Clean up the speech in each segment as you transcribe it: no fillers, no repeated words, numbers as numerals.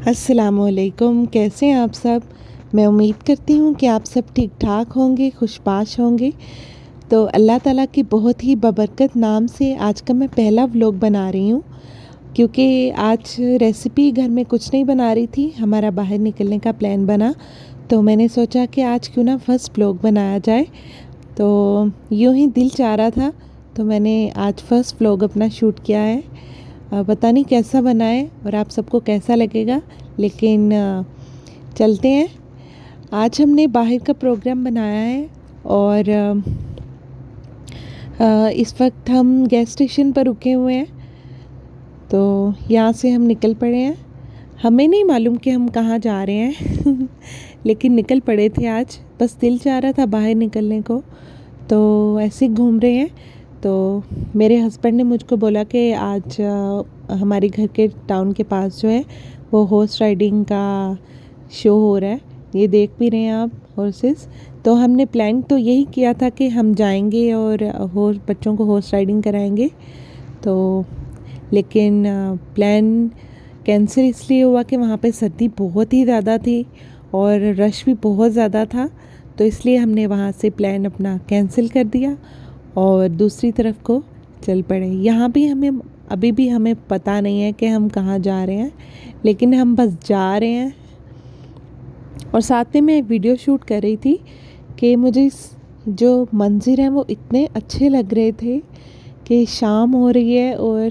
अस्सलामुअलैकुम, कैसे हैं आप सब। मैं उम्मीद करती हूँ कि आप सब ठीक ठाक होंगे, खुशबाश होंगे। तो अल्लाह ताला की बहुत ही बबरकत नाम से आज का मैं पहला व्लॉग बना रही हूँ, क्योंकि आज रेसिपी घर में कुछ नहीं बना रही थी, हमारा बाहर निकलने का प्लान बना। तो मैंने सोचा कि आज क्यों ना फर्स्ट व्लॉग बनाया जाए। तो यूँ ही दिल चाह रहा था, तो मैंने आज फर्स्ट व्लॉग अपना शूट किया है। पता नहीं कैसा बना है और आप सबको कैसा लगेगा, लेकिन चलते हैं। आज हमने बाहर का प्रोग्राम बनाया है और इस वक्त हम गैस स्टेशन पर रुके हुए हैं। तो यहाँ से हम निकल पड़े हैं। हमें नहीं मालूम कि हम कहाँ जा रहे हैं लेकिन निकल पड़े थे आज, बस दिल चाह रहा था बाहर निकलने को, तो ऐसे घूम रहे हैं। तो मेरे हस्बैंड ने मुझको बोला कि आज हमारे घर के टाउन के पास जो है वो हॉर्स राइडिंग का शो हो रहा है, ये देख भी रहे हैं आप हॉर्सेस। तो हमने प्लान तो यही किया था कि हम जाएंगे और बच्चों को हॉर्स राइडिंग कराएंगे। तो लेकिन प्लान कैंसिल इसलिए हुआ कि वहाँ पे सर्दी बहुत ही ज़्यादा थी और रश भी बहुत ज़्यादा था, तो इसलिए हमने वहाँ से प्लान अपना कैंसिल कर दिया और दूसरी तरफ को चल पड़े। यहाँ भी अभी भी हमें पता नहीं है कि हम कहाँ जा रहे हैं, लेकिन हम बस जा रहे हैं। और साथ में मैं वीडियो शूट कर रही थी कि मुझे जो मंज़र हैं वो इतने अच्छे लग रहे थे कि शाम हो रही है और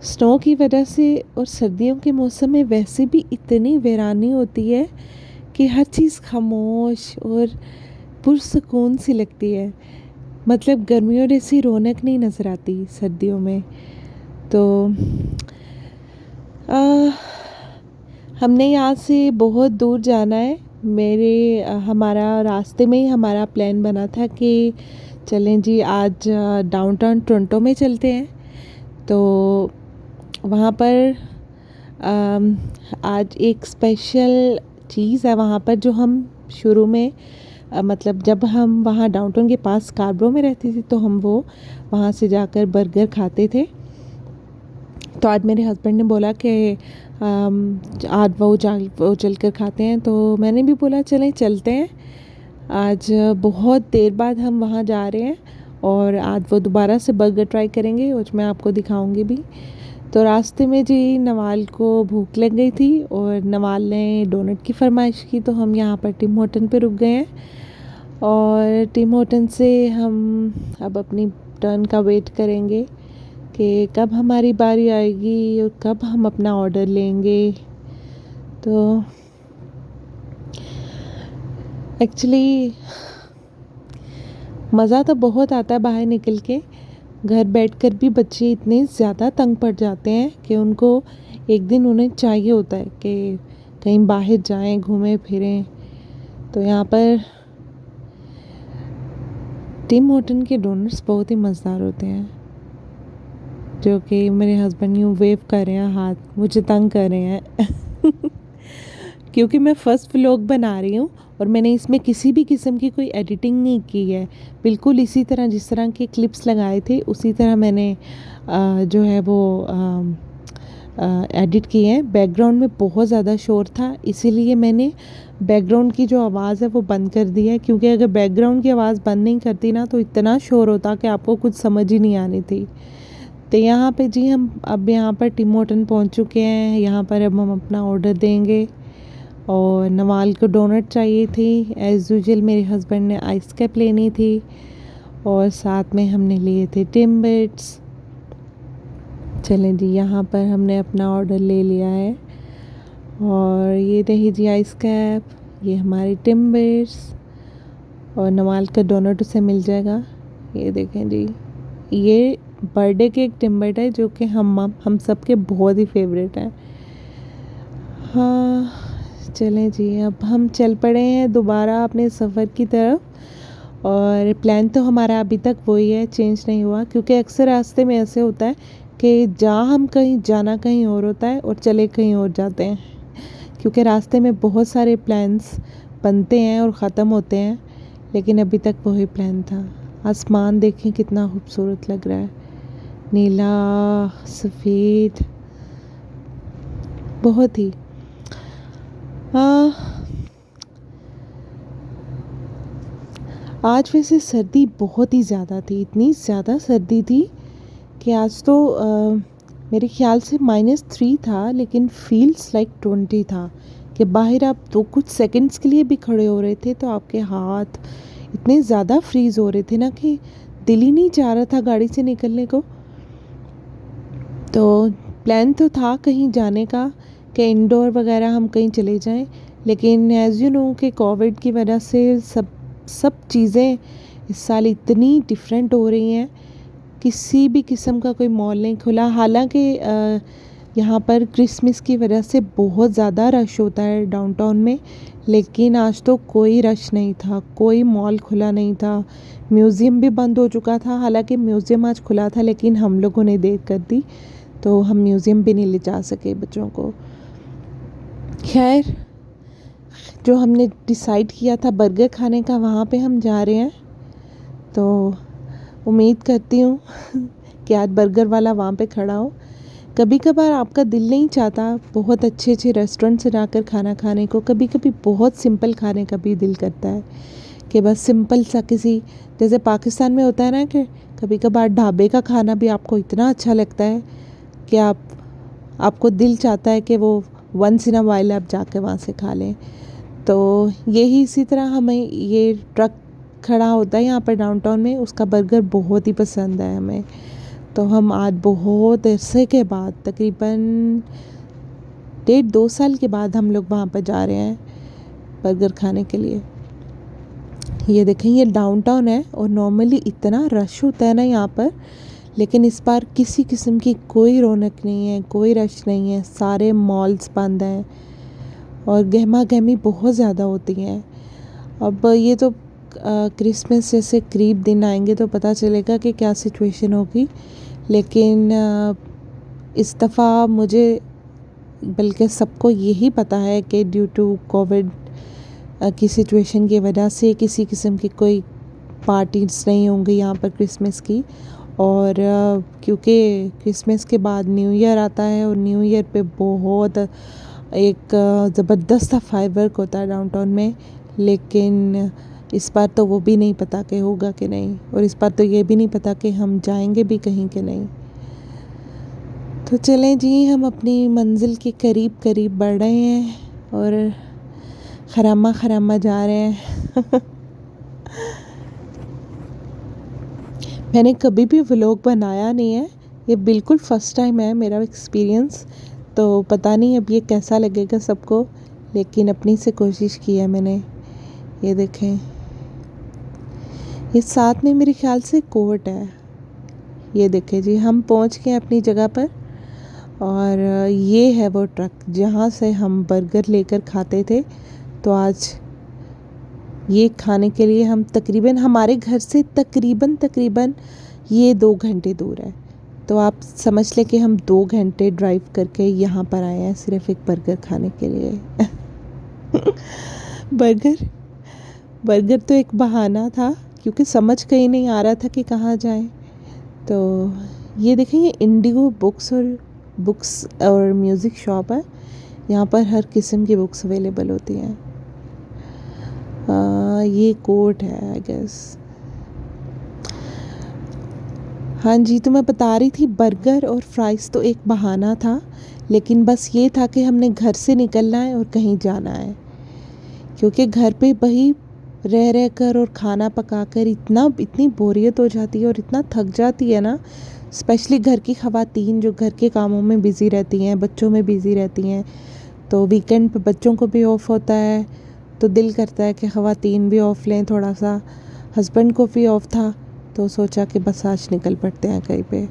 स्नो की वजह से, और सर्दियों के मौसम में वैसे भी इतनी वीरानी होती है कि हर चीज़ खामोश और पुरसुकून सी लगती है। मतलब गर्मियों जैसी रौनक नहीं नज़र आती सर्दियों में। तो हमने यहाँ से बहुत दूर जाना है। हमारा रास्ते में ही हमारा प्लान बना था कि चलें जी आज डाउनटाउन टोरंटो में चलते हैं। तो वहाँ पर आज एक स्पेशल चीज़ है वहाँ पर, जो हम शुरू में मतलब जब हम वहाँ डाउनटाउन के पास स्कारब्रो में रहती थी तो हम वो वहाँ से जाकर बर्गर खाते थे। तो आज मेरे हस्बैंड ने बोला कि आज वो चल कर खाते हैं, तो मैंने भी बोला चलें चलते हैं। आज बहुत देर बाद हम वहाँ जा रहे हैं और आज वो दोबारा से बर्गर ट्राई करेंगे और मैं आपको दिखाऊंगी भी। तो रास्ते में जी नवाल को भूख लग गई थी और नवाल ने डोनट की फरमाइश की, तो हम यहाँ पर टिम होटन पे रुक गए हैं और टिम होटन से हम अब अपनी टर्न का वेट करेंगे कि कब हमारी बारी आएगी और कब हम अपना ऑर्डर लेंगे। तो एक्चुअली मज़ा तो बहुत आता है बाहर निकल के। घर बैठकर भी बच्चे इतने ज़्यादा तंग पड़ जाते हैं कि उनको एक दिन उन्हें चाहिए होता है कि कहीं बाहर जाएं, घूमें फिरें। तो यहाँ पर टिम होटन के डोनट्स बहुत ही मज़ेदार होते हैं, जो कि मेरे हस्बैंड यूँ वेव कर रहे हैं, हाथ मुझे तंग कर रहे हैं क्योंकि मैं फ़र्स्ट व्लॉग बना रही हूँ और मैंने इसमें किसी भी किस्म की कोई एडिटिंग नहीं की है। बिल्कुल इसी तरह जिस तरह के क्लिप्स लगाए थे उसी तरह मैंने जो है वो एडिट किए हैं। बैकग्राउंड में बहुत ज़्यादा शोर था, इसीलिए मैंने बैकग्राउंड की जो आवाज़ है वो बंद कर दी है, क्योंकि अगर बैकग्राउंड की आवाज़ बंद नहीं करती ना तो इतना शोर होता कि आपको कुछ समझ ही नहीं आनी थी। तो यहाँ पे जी हम अब यहाँ पर टिम होटन पहुँच चुके हैं। यहाँ पर अब हम अपना ऑर्डर देंगे और नवाल को डोनट चाहिए थी। एज़ यूजुअल मेरे हस्बैंड ने आइस कैप लेनी थी और साथ में हमने लिए थे टिम्बिट्स। चलें जी, यहाँ पर हमने अपना ऑर्डर ले लिया है और ये रही जी आइस कैप, ये हमारी टिम्बिट्स और नवाल का डोनट उसे मिल जाएगा। ये देखें जी, ये बर्थडे केक टिम्बिट है जो कि हम सब के बहुत ही फेवरेट है। हाँ चलें जी, अब हम चल पड़े हैं दोबारा अपने सफ़र की तरफ। और प्लान तो हमारा अभी तक वही है, चेंज नहीं हुआ, क्योंकि अक्सर रास्ते में ऐसे होता है कि जहाँ हम कहीं जाना कहीं और होता है और चले कहीं और जाते हैं, क्योंकि रास्ते में बहुत सारे प्लान्स बनते हैं और ख़त्म होते हैं, लेकिन अभी तक वही प्लान था। आसमान देखें कितना खूबसूरत लग रहा है, नीला सफ़ेद, बहुत ही आज वैसे सर्दी बहुत ही ज़्यादा थी, इतनी ज़्यादा सर्दी थी कि आज तो मेरे ख्याल से -3 था, लेकिन फील्स लाइक 20 था कि बाहर आप तो कुछ सेकंड्स के लिए भी खड़े हो रहे थे तो आपके हाथ इतने ज़्यादा फ्रीज़ हो रहे थे ना कि दिल ही नहीं चाह रहा था गाड़ी से निकलने को। तो प्लान तो था कहीं जाने का कि इंडोर वगैरह हम कहीं चले जाएं, लेकिन एज़ यू नो कि कोविड की वजह से सब चीज़ें इस साल इतनी डिफरेंट हो रही हैं। किसी भी किस्म का कोई मॉल नहीं खुला, हालांकि यहाँ पर क्रिसमस की वजह से बहुत ज़्यादा रश होता है डाउनटाउन में, लेकिन आज तो कोई रश नहीं था, कोई मॉल खुला नहीं था, म्यूज़ियम भी बंद हो चुका था। हालांकि म्यूज़ियम आज खुला था लेकिन हम लोगों ने देर कर दी तो हम म्यूज़ियम भी नहीं ले जा सके बच्चों को। खैर, जो हमने डिसाइड किया था बर्गर खाने का, वहाँ पे हम जा रहे हैं। तो उम्मीद करती हूँ कि आज बर्गर वाला वहाँ पे खड़ा हो। कभी कभार आपका दिल नहीं चाहता बहुत अच्छे अच्छे रेस्टोरेंट से जाकर खाना खाने को, कभी कभी बहुत सिंपल खाने का भी दिल करता है कि बस सिंपल सा किसी, जैसे पाकिस्तान में होता है ना कि कभी कभार ढाबे का खाना भी आपको इतना अच्छा लगता है कि आपको दिल चाहता है कि वो वंस इन अ वाइल आप जाके वहाँ से खा लें। तो यही इसी तरह हमें ये ट्रक खड़ा होता है यहाँ पर डाउनटाउन में, उसका बर्गर बहुत ही पसंद है हमें। तो हम आज बहुत अरसे के बाद, तकरीबन 1.5-2 साल के बाद हम लोग वहाँ पर जा रहे हैं बर्गर खाने के लिए। ये देखें, ये डाउनटाउन है और नॉर्मली इतना रश होता है ना यहाँ पर, लेकिन इस बार किसी किस्म की कोई रौनक नहीं है, कोई रश नहीं है, सारे मॉल्स बंद हैं और गहमा गहमी बहुत ज़्यादा होती है। अब ये तो क्रिसमस जैसे करीब दिन आएंगे तो पता चलेगा कि क्या सिचुएशन होगी, लेकिन इस दफ़ा मुझे, बल्कि सबको यही पता है कि ड्यू टू कोविड की सिचुएशन की वजह से किसी किस्म की कोई पार्टीज नहीं होंगी यहाँ पर क्रिसमस की। और क्योंकि क्रिसमस के बाद न्यू ईयर आता है और न्यू ईयर पे बहुत एक ज़बरदस्त सा फायरवर्क होता है डाउनटाउन में, लेकिन इस बार तो वो भी नहीं पता कि होगा कि नहीं, और इस बार तो ये भी नहीं पता कि हम जाएंगे भी कहीं कि नहीं। तो चलें जी, हम अपनी मंजिल के करीब करीब बढ़ रहे हैं और खरामा खरामा जा रहे हैं। मैंने कभी भी व्लॉग बनाया नहीं है, ये बिल्कुल फ़र्स्ट टाइम है मेरा एक्सपीरियंस, तो पता नहीं अब ये कैसा लगेगा सबको, लेकिन अपनी से कोशिश की है मैंने। ये देखें, ये साथ में मेरे ख्याल से कोर्ट है। ये देखें जी, हम पहुंच गए अपनी जगह पर और ये है वो ट्रक जहाँ से हम बर्गर लेकर खाते थे। तो आज ये खाने के लिए हम तकरीबन, हमारे घर से तकरीबन ये 2 घंटे दूर है। तो आप समझ लें कि हम 2 घंटे ड्राइव करके यहाँ पर आए हैं सिर्फ एक बर्गर खाने के लिए। बर्गर तो एक बहाना था क्योंकि समझ कहीं नहीं आ रहा था कि कहाँ जाएं। तो ये देखें, ये इंडिगो बुक्स और म्यूज़िक शॉप है। यहाँ पर हर किस्म की बुक्स अवेलेबल होती हैं। ये कोर्ट है आई गेस। हाँ जी, तो मैं बता रही थी बर्गर और फ्राइज़ तो एक बहाना था, लेकिन बस ये था कि हमने घर से निकलना है और कहीं जाना है, क्योंकि घर पे वही रह कर और खाना पका कर इतनी बोरियत हो जाती है और इतना थक जाती है ना, स्पेशली घर की ख़वातीन जो घर के कामों में बिज़ी रहती हैं, बच्चों में बिज़ी रहती हैं। तो वीकेंड पे बच्चों को भी ऑफ होता है तो दिल करता है कि ख़वातीन भी ऑफ लें थोड़ा सा। हस्बैंड को भी ऑफ था तो सोचा कि बस आज निकल पड़ते हैं कहीं पे।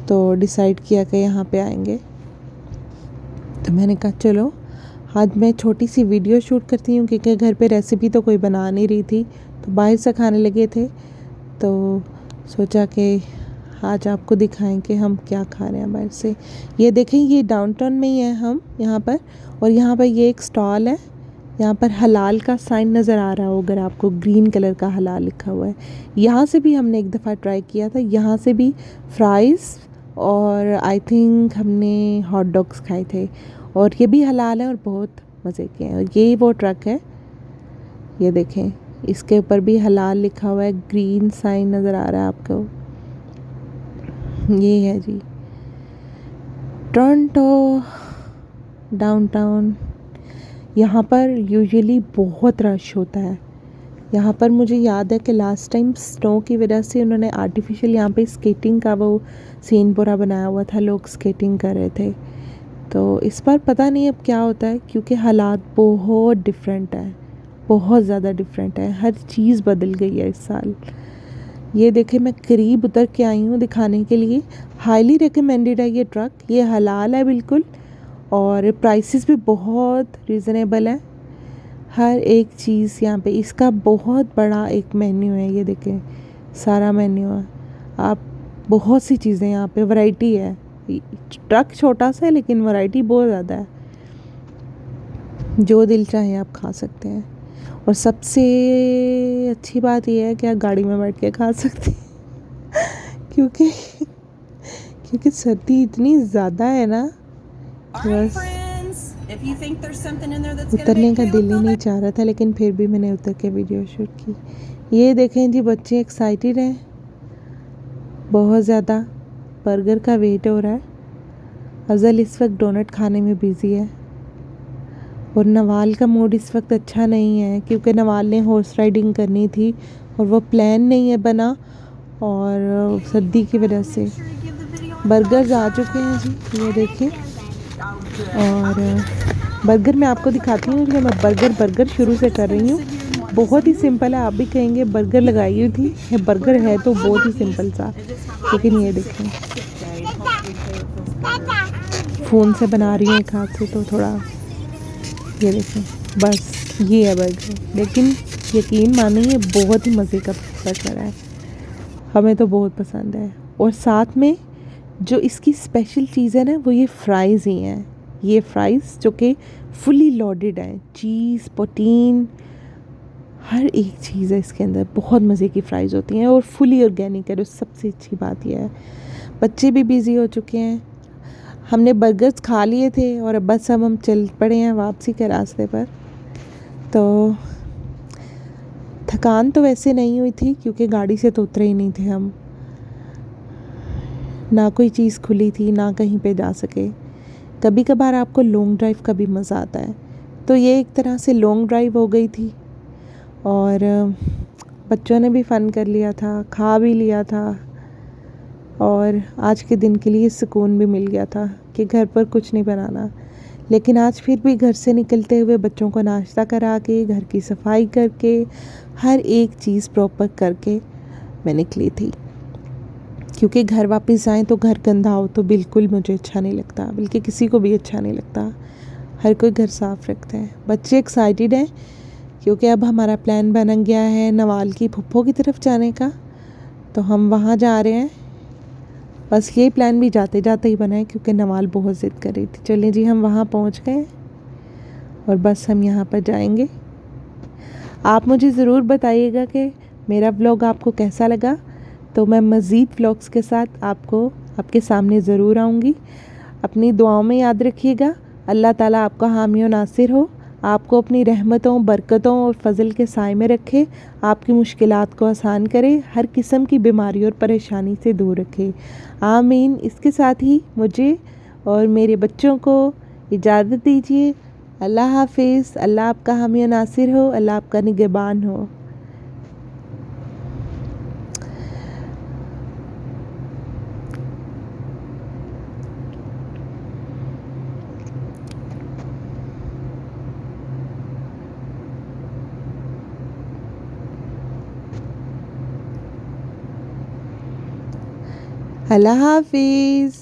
तो डिसाइड किया कि यहाँ पे आएंगे। तो मैंने कहा चलो आज मैं छोटी सी वीडियो शूट करती हूँ, क्योंकि घर पे रेसिपी तो कोई बना नहीं रही थी, तो बाहर से खाने लगे थे। तो सोचा कि आज आपको दिखाएं कि हम क्या खा रहे हैं बाहर से। ये देखें, ये डाउनटाउन में ही है हम यहाँ पर, और यहाँ पर ये एक स्टॉल है। यहाँ पर हलाल का साइन नज़र आ रहा हो अगर आपको, ग्रीन कलर का हलाल लिखा हुआ है। यहाँ से भी हमने एक दफ़ा ट्राई किया था, यहाँ से भी फ्राइज़ और आई थिंक हमने हॉट डॉग्स खाए थे, और ये भी हलाल है और बहुत मज़े के हैं। और ये वो ट्रक है, ये देखें, इसके ऊपर भी हलाल लिखा हुआ है, ग्रीन साइन नज़र आ रहा है आपको। ये है जी टोरंटो डाउनटाउन। यहाँ पर यूजुअली बहुत रश होता है। यहाँ पर मुझे याद है कि लास्ट टाइम स्नो की वजह से उन्होंने आर्टिफिशियल यहाँ पे स्केटिंग का वो सीन पूरा बनाया हुआ था, लोग स्केटिंग कर रहे थे। तो इस बार पता नहीं अब क्या होता है, क्योंकि हालात बहुत डिफरेंट है, बहुत ज़्यादा डिफरेंट है, हर चीज़ बदल गई है इस साल। ये देखे, मैं करीब उतर के आई हूँ दिखाने के लिए। हाईली रिकमेंडेड है ये ट्रक, ये हलाल है बिल्कुल, और प्राइसेस भी बहुत रीज़नेबल है। हर एक चीज़ यहाँ पे, इसका बहुत बड़ा एक मेन्यू है, ये देखें सारा मेन्यू है। आप बहुत सी चीज़ें यहाँ पे, वैरायटी है। ट्रक छोटा सा है लेकिन वैरायटी बहुत ज़्यादा है, जो दिल चाहे आप खा सकते हैं। और सबसे अच्छी बात यह है कि आप गाड़ी में बैठ के खा सकते हैं क्योंकि सर्दी इतनी ज़्यादा है ना, बस उतरने का दिल ही नहीं चाह रहा था, लेकिन फिर भी मैंने उतर के वीडियो शूट की। ये देखें जी, बच्चे एक्साइटेड हैं बहुत ज़्यादा। बर्गर का वेट हो रहा है। अज़ल इस वक्त डोनट खाने में बिज़ी है, और नवाल का मूड इस वक्त अच्छा नहीं है, क्योंकि नवाल ने हॉर्स राइडिंग करनी थी और वो प्लान नहीं है बना, और सर्दी की वजह से। बर्गर्स आ चुके हैं जी, ये देखिए। और बर्गर मैं आपको दिखाती हूँ कि मैं बर्गर शुरू से कर रही हूँ। बहुत ही सिंपल है, आप भी कहेंगे बर्गर लगाई हुई थी, ये बर्गर है तो बहुत ही सिंपल सा। लेकिन ये देखें, फ़ोन से बना रही हूँ एक हाथ से, तो थोड़ा ये देखें, बस ये है बर्गर। लेकिन यकीन मानिए बहुत ही मज़े का बर्गर है, हमें तो बहुत पसंद है। और साथ में जो इसकी स्पेशल चीज़ है ना, वो ये फ्राइज़ ही हैं। ये फ्राइज़ जो कि फुली लोडेड हैं, चीज़, प्रोटीन, हर एक चीज़ है इसके अंदर। बहुत मज़े की फ़्राइज़ होती हैं और फुली ऑर्गेनिक है, जो सबसे अच्छी बात यह है। बच्चे भी बिज़ी हो चुके हैं, हमने बर्गर्स खा लिए थे और अब बस हम चल पड़े हैं वापसी के रास्ते पर। तो थकान तो वैसे नहीं हुई थी, क्योंकि गाड़ी से तो उतरे ही नहीं थे हम, ना कोई चीज़ खुली थी, ना कहीं पे जा सके। कभी कभार आपको लॉन्ग ड्राइव का भी मज़ा आता है, तो ये एक तरह से लॉन्ग ड्राइव हो गई थी। और बच्चों ने भी फ़न कर लिया था, खा भी लिया था, और आज के दिन के लिए सुकून भी मिल गया था कि घर पर कुछ नहीं बनाना। लेकिन आज फिर भी घर से निकलते हुए बच्चों को नाश्ता करा के, घर की सफाई करके, हर एक चीज़ प्रॉपर करके मैं निकली थी, क्योंकि घर वापस जाएं तो घर गंदा हो तो बिल्कुल मुझे अच्छा नहीं लगता, बल्कि किसी को भी अच्छा नहीं लगता। हर कोई घर साफ़ रखता है। बच्चे एक्साइटेड हैं क्योंकि अब हमारा प्लान बन गया है नवाल की फुप्पो की तरफ जाने का, तो हम वहाँ जा रहे हैं। बस ये प्लान भी जाते जाते ही बना है, क्योंकि नवाल बहुत ज़िद कर रही थी। चलें जी, हम वहाँ पहुँच गए और बस हम यहाँ पर जाएंगे। आप मुझे ज़रूर बताइएगा कि मेरा व्लॉग आपको कैसा लगा, तो मैं मज़ीद व्लॉग्स के साथ आपके सामने ज़रूर आऊँगी। अपनी दुआओं में याद रखिएगा। अल्लाह ताला आपका हामी और नासिर हो, आपको अपनी रहमतों, बरकतों और फ़ज़ल के साए में रखे, आपकी मुश्किलात को आसान करे, हर किस्म की बीमारी और परेशानी से दूर रखे, आमीन। इसके साथ ही मुझे और मेरे बच्चों को इजाज़त दीजिए। अल्लाह हाफिज़। अल्लाह आपका हामी और नासिर हो, अल्लाह आपका निगहबान हो। अल्लाह हाफिज़।